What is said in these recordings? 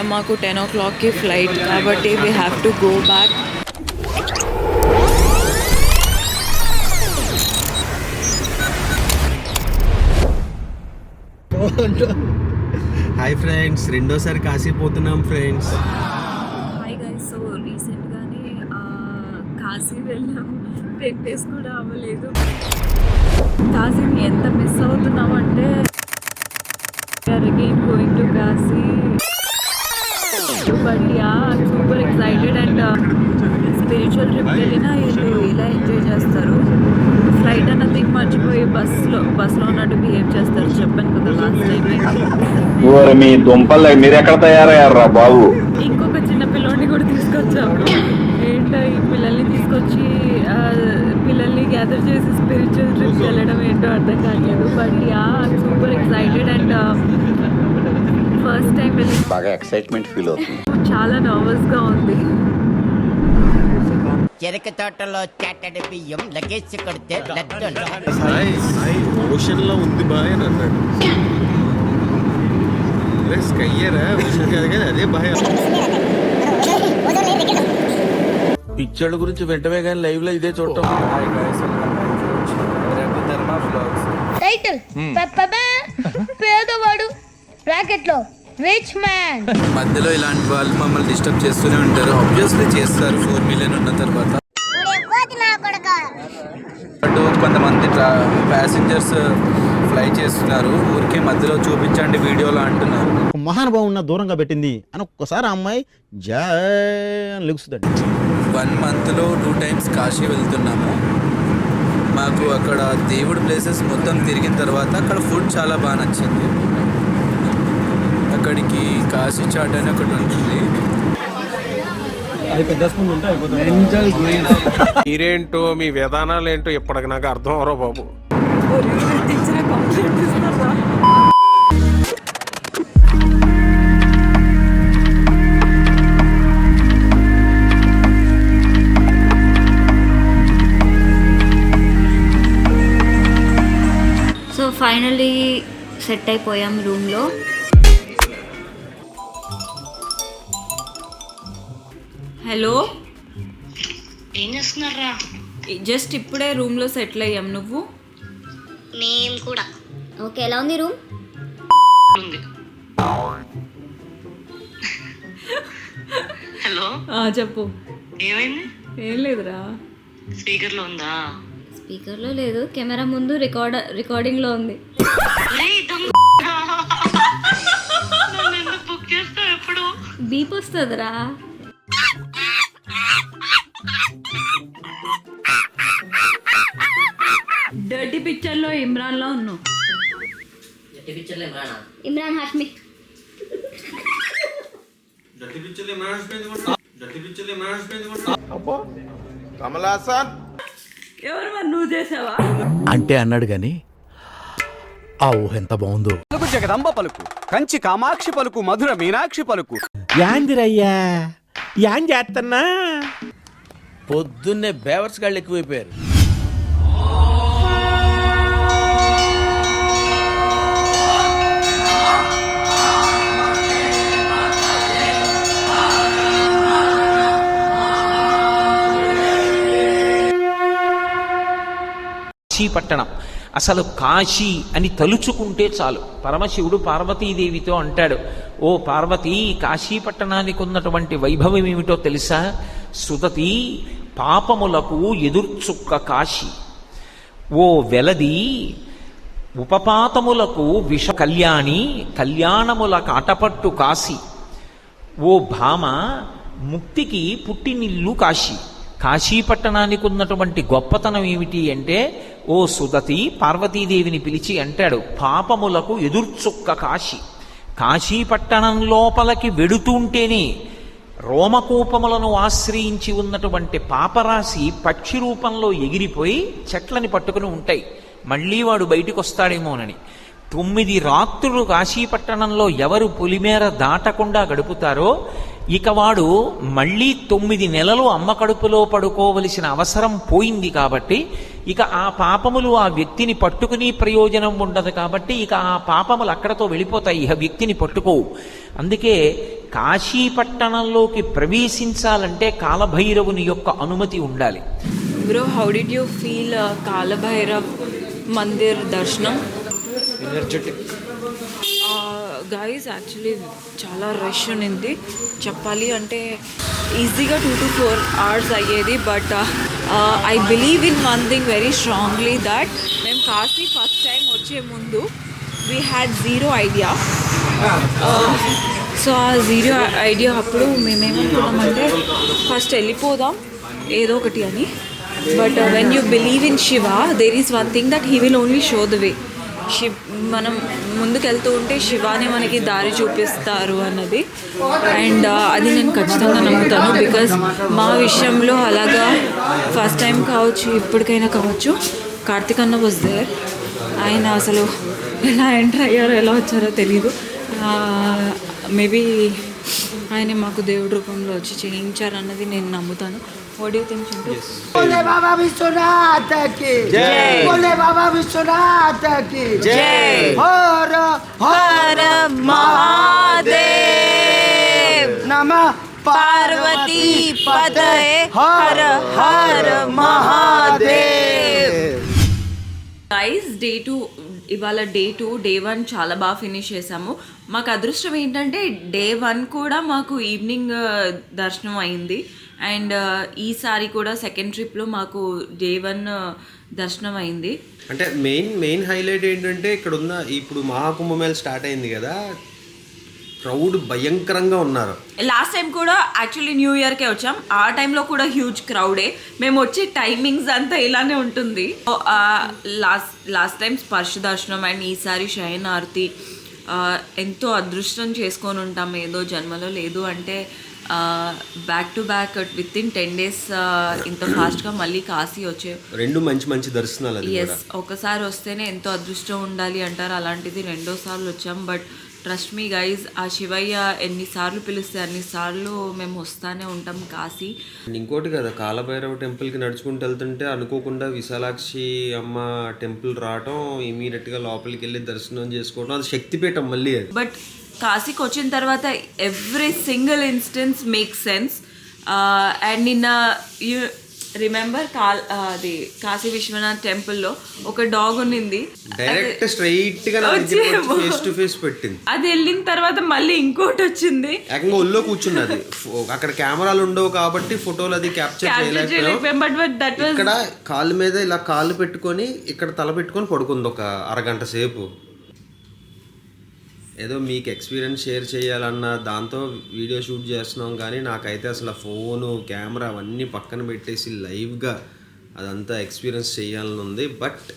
మాకు 10 o'clockకి ఫ్లైట్ కాబట్టి we have to go back. Hi friends, రెండోసారి కాశీ పోతున్నాం ఫ్రెండ్స్. హాయ్ గైస్, సో రీసెంట్గానే కాశీ వెళ్ళాము. 10 days కూడా అవ్వలేదు. కాశీని ఎంత మిస్ అవుతున్నామంటే again going to Kashi. But ya I'm super excited. And spiritual ట్రిప్కి వెళ్ళినా వీళ్ళు ఇలా ఎంజాయ్ చేస్తారు. ఫ్లైట్ అన్నది మర్చిపోయి బస్లో ఉన్నట్టు బిహేవ్ చేస్తారు. చెప్పాను కదా లాస్ట్ టైం. మీ దుంపలు మీరు ఎక్కడ తయారయ్యారా బాబు? ఇంకొక చిన్న పిల్లోడిని కూడా తీసుకొచ్చాము. ఏంటో ఈ పిల్లల్ని తీసుకొచ్చి పిల్లల్ని గ్యాదర్ చేసి స్పిరిచువల్ ట్రిప్కి వెళ్ళడం ఏంటో అర్థం కాలేదు. But ya I'm super excited. And first time వెళ్ళి బాగా ఎక్సైట్మెంట్ ఫీల్ అవుతుంది. చాలా నర్వస్గా ఉంది. చెరక తోటలో చాటడి బియ్యం లగేజ్ కొడితే ఓషన్ లో ఉంది బాయ్ అని అన్నాడు. స్కయ్యరా ఓషన్ కాదు కదా, అదే బాయ్. పిక్చర్ల గురించి వెంటనే కానీ లైవ్ లో ఇదే చూడటం. టైటిల్ పేదవాడు బ్రాకెట్ లో రిచ్ మ్యాన్. మధ్యలో ఇలాంటి వాళ్ళు మమ్మల్ని డిస్టర్బ్ చేస్తూనే ఉంటారు. ఆబ్వియస్లీ చేస్తారు 4 million ఉన్న తర్వాత. కొంతమంది ప్యాసింజర్స్ ఫ్లై చేస్తున్నారు, ఊరికే మధ్యలో చూపించండి వీడియోలో అంటున్నారు. మహానుభావం ఉన్న దూరంగా పెట్టింది అని ఒక్కసారి ఆ అమ్మాయి జై అని లెగుస్తుందండి. 1 monthలో 2 times కాశీ వెళ్తున్నాము. మాకు అక్కడ దేవుడి ప్లేసెస్ మొత్తం తిరిగిన తర్వాత అక్కడ ఫుడ్ చాలా బాగా నచ్చింది. అక్కడికి కాశీ చాట్ అని ఒకటి ఉంటుంది. మీరేంటో మీ విధానాలు ఏంటో ఇప్పటికి నాకు అర్థం అవరో బాబు. సో ఫైనల్లీ సెట్ అయిపోయాం రూమ్లో. హలో, ఏం చేస్తున్నారా? జస్ట్ ఇప్పుడే రూమ్లో సెటిల్ అయ్యాం. నువ్వు? నేను కూడా. ఓకే, ఎలా ఉంది రూమ్? హలో, చెప్పు. ఏమైంది? ఏం లేదురా. స్పీకర్ లో ఉందా? స్పీకర్లో లేదు, కెమెరా ముందు రికార్డింగ్లో ఉంది. బుక్ చేస్తావు ఎప్పుడు? బీప్ వస్తుందిరా. డర్టీ పిక్చర్లో ఇమ్రాన్లో ఉన్నావు. ఇమ్రాన్ హాష్మి. ఎవరు మరి? నువ్వు చేసావా? అంటే అన్నాడు గాని ఆ ఊహ ఎంత బాగుందో. జగదంబ పలుకు, కంచి కామాక్షి పలుకు, మధుర మీనాక్షి పలుకు. యాందిరయ్యా యాం చేస్తున్నా? పొద్దున్నే బేవర్స్ గాళ్ళు ఎక్కువైపోయారు. పట్టణం అసలు కాశీ అని తలుచుకుంటే చాలు. పరమశివుడు పార్వతీదేవితో అంటాడు, ఓ పార్వతీ, కాశీ పట్టణానికి ఉన్నటువంటి వైభవం ఏమిటో తెలుసా? సుదతి, పాపములకు ఎదుర్చుక్క కాశీ. ఓ వెలది, ఉపపాతములకు విష కళ్యాణి, కళ్యాణముల కాటపట్టు కాశీ. ఓ భామ, ముక్తికి పుట్టినిల్లు కాశీ. కాశీ పట్టణానికి ఉన్నటువంటి గొప్పతనం ఏమిటి అంటే, ఓ సుదతి, పార్వతీదేవిని పిలిచి అంటాడు, పాపములకు ఎదుర్చుక్క కాశీ. కాశీ పట్టణం లోపలికి వెడుతుంటేనే రోమకూపములను ఆశ్రయించి ఉన్నటువంటి పాపరాశి పక్షి రూపంలో ఎగిరిపోయి చెట్లని పట్టుకుని ఉంటాయి. మళ్ళీ వాడు బయటికి వస్తాడేమోనని 9 రాత్రులు కాశీపట్టణంలో ఎవరు పులిమేర దాటకుండా గడుపుతారో ఇక వాడు మళ్ళీ 9 నెలలు అమ్మ కడుపులో పడుకోవలసిన అవసరం పోయింది. కాబట్టి ఇక ఆ పాపములు ఆ వ్యక్తిని పట్టుకుని ప్రయోజనం ఉండదు. కాబట్టి ఇక ఆ పాపములు అక్కడతో వెళ్ళిపోతాయి, ఆ వ్యక్తిని పట్టుకోవు. అందుకే కాశీపట్టణంలోకి ప్రవేశించాలంటే కాలభైరవుని యొక్క అనుమతి ఉండాలి. Bro, how did you feel Kalbhairav mandir దర్శనం? గైస్, యాక్చువల్లీ చాలా రష్ ఉన్నింది. చెప్పాలి అంటే ఈజీగా 2 to 4 hours అయ్యేది. But I believe in one thing very strongly, that మేము కాశీ ఫస్ట్ టైం వచ్చే ముందు we had zero idea. So ఆ జీరో ఐడియా అప్పుడు మేమేమనుకున్నామంటే ఫస్ట్ వెళ్ళిపోదాం ఏదో ఒకటి అని. But when you believe in Shiva, there is one thing that he will only show the way. మనం ముందుకెళ్తూ ఉంటే శివానే మనకి దారి చూపిస్తారు అన్నది. అండ్ అది నేను ఖచ్చితంగా నమ్ముతాను. బికాజ్ మా విషయంలో అలాగా ఫస్ట్ టైం కావచ్చు, ఇప్పటికైనా కావచ్చు, కార్తిక్ అన్న వాజ్ దేర్. ఆయన అసలు ఎలా ఎంటర్ అయ్యారో ఎలా వచ్చారో తెలీదు. మేబీ ఆయన మాకు దేవుడి రూపంలో వచ్చి చేయించారన్నది నేను నమ్ముతాను. What do you think, Chintu? बोले बाबा विश्वनाथ की जय, बोले बाबा विश्वनाथ की जय, हर हर महादेव, नमः पार्वती पतये हर हर महादेव. గైస్, ఇవాళ డే 2, డే 1 చాలా బాగా ఫినిష్ చేసాము. మాకు అదృష్టం ఏంటంటే డే 1 కూడా మాకు ఈవినింగ్ దర్శనం అయింది. అండ్ ఈసారి కూడా సెకండ్ ట్రిప్లో మాకు డే 1 దర్శనం అయింది. అంటే మెయిన్ హైలైట్ ఏంటంటే ఇక్కడ ఉన్న ఇప్పుడు మహాకుంభమేళ స్టార్ట్ అయింది కదా, క్రౌడ్ భయంకరంగా ఉన్నారు. లాస్ట్ టైం కూడా యాక్చువల్లీ న్యూ ఇయర్కే వచ్చాం. ఆ టైంలో కూడా హ్యూజ్ క్రౌడే. మేము వచ్చే టైమింగ్స్ అంతా ఇలానే ఉంటుంది. లాస్ట్ టైం స్పర్శ దర్శనం అండ్ ఈసారి శయన ఆరతి. ఎంతో అదృష్టం చేసుకొని ఉంటాం ఏదో జన్మలో. లేదు అంటే back to back with in 10 days ఇంత ఫాస్ట్గా మళ్ళీ కాశీ వచ్చే 2 మంచి దర్శనాలు. ఎస్, ఒకసారి వస్తేనే ఎంతో అదృష్టం ఉండాలి అంటారు. అలాంటిది 2వ సార్లు వచ్చాం. బట్ ట్రస్ట్ మీ గైజ్, ఆ శివయ్య ఎన్నిసార్లు పిలిస్తే అన్నిసార్లు మేము వస్తానే ఉంటాం కాశీ. ఇంకోటి కదా, కాలభైరవ టెంపుల్కి నడుచుకుంటూ వెళ్తుంటే అనుకోకుండా విశాలాక్షి అమ్మ టెంపుల్ రావటం, ఇమీడియట్గా లోపలికి వెళ్ళి దర్శనం చేసుకోవడం, అది శక్తిపీఠం మళ్ళీ అది. బట్ కాశీకి వచ్చిన తర్వాత every single instance make sense. And నిన్న రిమెంబర్ అది కాశీ విశ్వనాథ్ టెంపుల్లో ఒక డాగ్ ఉన్నింది, డైరెక్ట్ స్ట్రైట్ గా ఫేస్ టు ఫేస్ పెట్టింది. అది వెళ్ళిన తర్వాత మళ్ళీ ఇంకోటి వచ్చింది, ఏకంగా ఒళ్ళో కూర్చున్నది. అక్కడ కెమెరాలు ఉండవు కాబట్టి ఫోటోలు అది క్యాప్చర్ చేయలేకపోయాం. ఇక్కడ కాళ్ళ మీద ఇలా కాళ్ళు పెట్టుకొని ఇక్కడ తల పెట్టుకొని పడుకుంది ఒక అరగంట సేపు. ఏదో మీకు ఎక్స్పీరియన్స్ షేర్ చేయాలన్న దాంతో వీడియో షూట్ చేస్తున్నాం. కానీ నాకైతే అసలు ఫోను కెమెరా అవన్నీ పక్కన పెట్టేసి లైవ్గా అదంతా ఎక్స్పీరియన్స్ చేయాలని ఉంది. బట్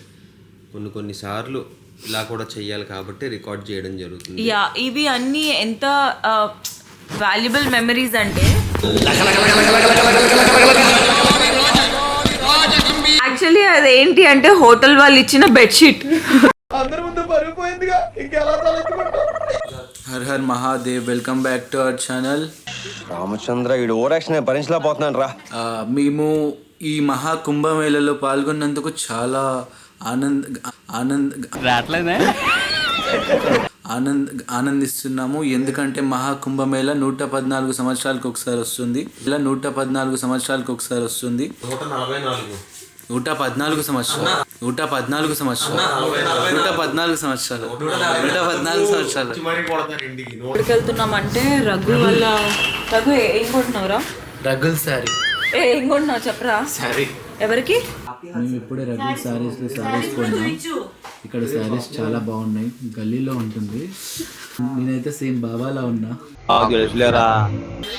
కొన్నిసార్లు ఇలా కూడా చెయ్యాలి కాబట్టి రికార్డ్ చేయడం జరుగుతుంది. యా, ఇవి అన్నీ ఎంత వాల్యుబుల్ మెమరీస్ అంటే, యాక్చువల్లీ అదేంటి అంటే హోటల్ వాళ్ళు ఇచ్చిన bedsheet. Her her Mahadev, welcome back to our channel. Ramachandra ఈ ఓవరాక్షన్ భరించలేకపోతున్నాను రా. మేము ఈ మహాకుంభమేళలో పాల్గొన్నందుకు చాలా ఆనందిస్తున్నాము. ఎందుకంటే మహాకుంభమేళ 114 సంవత్సరాలకు ఒకసారి వస్తుంది. ఇలా 114 సంవత్సరాలకు ఒకసారి వస్తుంది. 114 సంవత్సరాలు 114 సంవత్సరాలు. ఎక్కడికి వెళ్తున్నామంటే రఘు వల్ల. రఘు ఏం కొంటున్నావురా? రఘుల్ సారీ. ఏం కొంటున్నావు చెప్పరా? సారీ. ఎవరికి? మేము ఇప్పుడే రఘుల్ సారీస్లో సారీస్ కొన్నాం. ఇక్కడ సారీస్ చాలా బాగున్నాయి. గల్లీలో ఉంటుంది. నేనైతే సేమ్ బాబాలా ఉన్నా.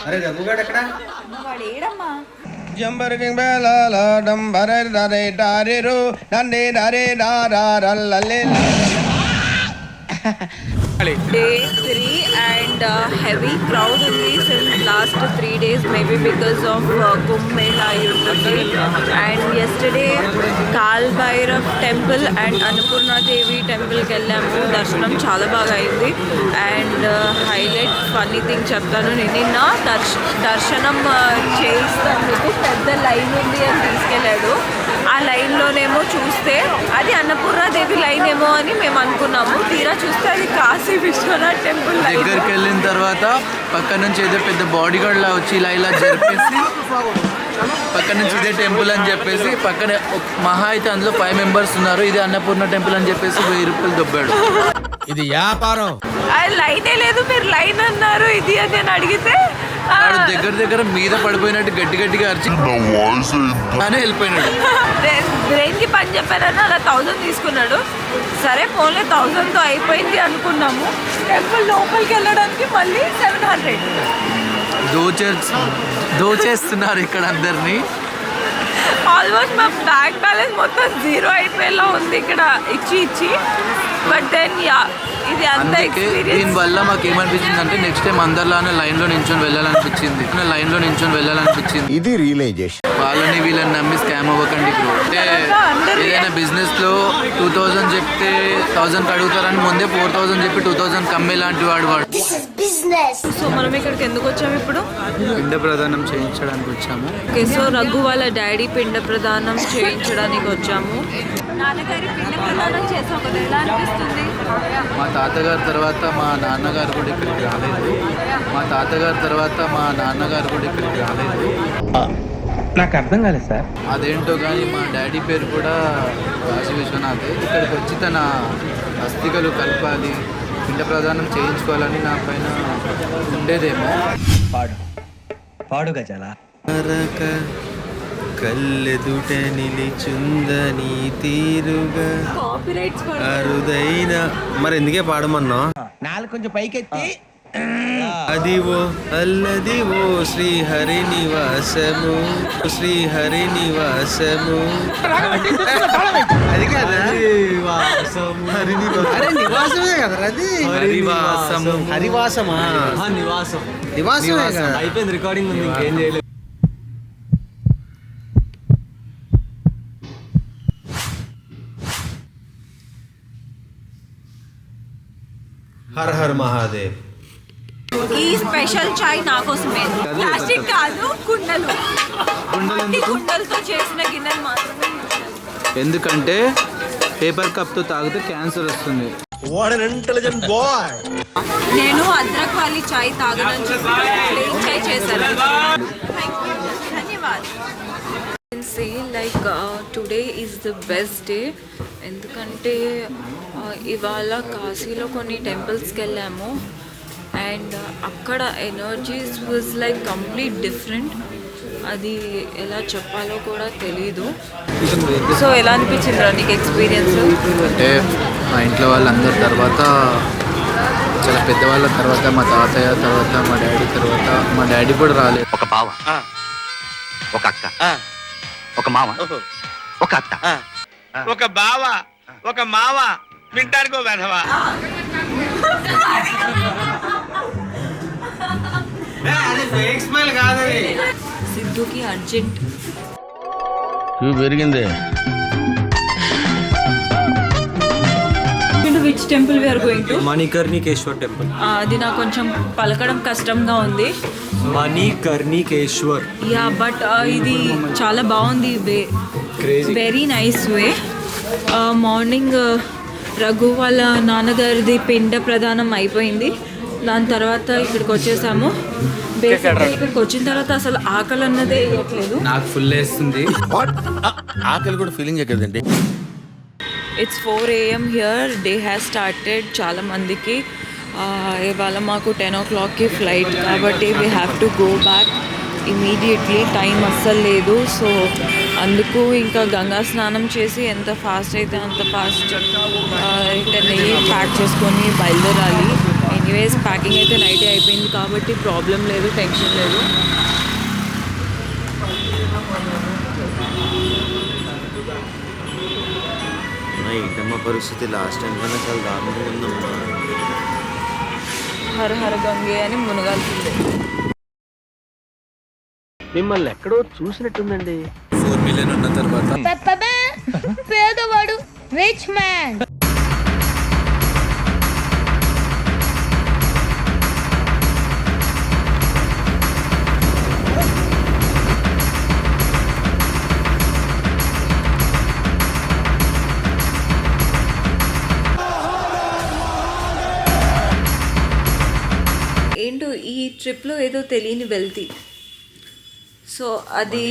అరే రఘుగాడు ఎక్కడ? వాడు ఏడమ్మా? Day 3 and heavy crowd ఉంది since last 3 days, maybe because of Kumbh Mela ఉంటుంది. And yesterday Kal Bhairav temple and Annapurna Devi temple కి వెళ్ళాము. దర్శనం చాలా బాగా అయింది. అండ్ హైలైట్ ఫన్నీ థింగ్ చెప్తాను. నిన్న దర్శనం చేయిస్తానికి పెద్ద లైన్ ఉంది అని తీసుకెళ్ళాడు. ఆ లైన్లోనేమో చూస్తే అది అన్నపూర్ణాదేవి లైన్ ఏమో అని మేము అనుకున్నాము. తీరా చూస్తే అది కాశీ విశ్వనాథ్ టెంపుల్ దగ్గరికి వెళ్ళిన తర్వాత పక్క నుంచి ఏదో పెద్ద బాడీ గార్డ్ లా వచ్చి ఇలా జరిపేసి పక్క నుంచి ఇదే టెంపుల్ అని చెప్పేసి పక్కనే మహా అయితే అందులో 5 మెంబర్స్ ఉన్నారు, ఇది అన్నపూర్ణ టెంపుల్ అని చెప్పేసి 1000 రూపాయలు దొబ్బాడు. ఇది వ్యాపారం. లైనే లేదు, మీరు లైన్ అన్నారు ఇది అని నేను అడిగితే వాడు దగ్గర మీద పడిపోయినట్టు గట్టిగా అరిచి అని వెళ్ళిపోయినాడు. బ్రెయిన్కి పని చెప్పారని అలా 1000 తీసుకున్నాడు. సరే ఫోన్లో 1000తో అయిపోయింది అనుకున్నాము. టెంపుల్ లోపలికి వెళ్ళడానికి మళ్ళీ 700. దోచేస్తున్నారు ఇక్కడ అందరినీ. ఆల్మోస్ట్ మా బ్యాంక్ బ్యాలెన్స్ మొత్తం 0 అయిపోయేలా ఉంది ఇక్కడ ఇచ్చి. బట్ దెన్ ఇది అంత అందుకే ఎక్స్పీరియన్స్. దీనివల్ల మాకు ఏమనిపించింది అంటే నెక్స్ట్ టైం అందరిలానే లైన్లో నించొని వెళ్ళాలనిపించింది. ఇది రియలైజేషన్. వాళ్ళని వీళ్ళని నమ్మి స్కామ్ అవ్వకండి బ్రో. అంటే ఏదైనా బిజినెస్లో 2000 చెప్తే 1000 అడుగుతారని ముందే 4000 చెప్పి 2000 కమ్మే లాంటి వాడు. సో మనం ఇక్కడికి ఎందుకు వచ్చాము ఇప్పుడు? పిండ ప్రదానం చేయించడానికి వచ్చాము. ఓకే, సో రఘు వాళ్ళ డాడీ పిండ ప్రదానం చేయించడానికి వచ్చాము. నాన్నగారి పిండ ప్రదానం చేసాం కదా, ఎలా అనిపిస్తుంది? మా తాతగారి తర్వాత మా నాన్నగారు కూడా ఇక్కడికి రాలేదు. నాకు అర్థం కాలేదు సార్. అదేంటో కానీ మా డాడీ పేరు కూడా కాశీ విశ్వనాథ్. ఇక్కడికి వచ్చి తన అస్థికలు కలపాలి, పిండ ప్రదానం చేయించుకోవాలని నా పైన ఉండేదేమో. పాడు గజాల. కళ్ళెదుట నిలిచుందని తీరుగా కాపీరైట్స్ అరుదైన మరి ఎందుకే పాడమన్నా? నాలుగు కొంచెం పైకెత్తి. అదివో అల్లదివో శ్రీహరి నివాసము అది కదా నివాసమే కదా అది. హరివాసమా? నివాసమే కదా. అయిపోయింది, రికార్డింగ్ ఉంది, ఇంకేం చేయలేదు. Her her Mahadev. ఈ స్పెషల్ చాయ్ నా కోసమే. ప్లాస్టిక్ కాదు, కుండలతో చేసిన గిన్నెలు మాత్రమే. ఎందుకంటే పేపర్ కప్తో తాగితే క్యాన్సర్ వస్తుంది. నేను అద్రక్ వాली చాయ్ తాగనని చెప్పి ప్లెయిన్ చాయ్ చేశాను. ధన్యవాదాలు. Say like today is the best day. ఎందుకంటే ఇవాళ కాశీలో కొన్ని టెంపుల్స్కి వెళ్ళాము అండ్ అక్కడ energies was like complete different. అది ఎలా చెప్పాలో కూడా తెలీదు. సో ఎలా అనిపించింది రా నీకు ఎక్స్పీరియన్స్? అంటే మా ఇంట్లో వాళ్ళందరి తర్వాత, చాలా పెద్దవాళ్ళ తర్వాత, మా తాతయ్య తర్వాత, మా డాడీ తర్వాత, మా డాడీ కూడా రాలేదు. ఒక బావ, ఒక అక్క, ఒక మామ, ఒక అత్త, ఒక బావ, ఒక మావ, వింటానికి ఒక వెధవా. సిద్ధుకి అర్జెంట్ పెరిగింది. Which temple we are going to? Manikarnikeshwar temple. అది నాకు కొంచెం పలకడం కష్టంగా ఉంది. మణికర్ణికేశ్వర్. యా బట్ ఇది చాలా బాగుంది. Very nice way. Morning Raghu వాళ్ళ నాన్నగారిది పిండ ప్రదానం అయిపోయింది. దాని తర్వాత ఇక్కడికి వచ్చేసాము. బేసిక్గా ఇక్కడికి వచ్చిన తర్వాత అసలు ఆకలి అన్నదే వేయట్లేదు. నాకు ఫుల్ వేస్తుంది. ఆకలి కూడా ఫీలింగ్ కదండి. It's 4 AM here. Day has started. చాలా మందికి ఇవాళ మాకు 10 o'clockకి ఫ్లైట్ కాబట్టి we have to go back immediately. Time అస్సలు లేదు. సో అందుకు ఇంకా గంగా స్నానం చేసి ఎంత ఫాస్ట్ అయితే అంత ఫాస్ట్ రిటర్న్ అయ్యి ప్యాక్ చేసుకొని బయలుదేరాలి. ఎనీవేస్ ప్యాకింగ్ అయితే నైటే అయిపోయింది కాబట్టి ప్రాబ్లం లేదు, టెన్షన్ లేదు. ఏంటమ్మా పరిస్థితి? లాస్ట్ టైం కన్నా చాలా దారుణంగా ఉందమ్మా. హర హర గంగే అని మునగాల్సిందే. మిమ్మల్ని ఎక్కడో చూసినట్టుందండి. 4 million ఉన్న తర్వాత పేదవాడు రిచ్ మ్యాన్. ఈ ట్రిప్లో ఏదో తెలియని వెల్తీ. సో అది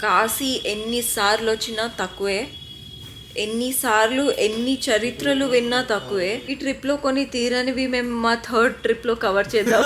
కాశీ ఎన్నిసార్లు వచ్చినా తక్కువే, ఎన్నిసార్లు ఎన్ని చరిత్రలు విన్నా తక్కువే. ఈ ట్రిప్లో కొన్ని తీరనివి మేము మా థర్డ్ ట్రిప్లో కవర్ చేద్దాం.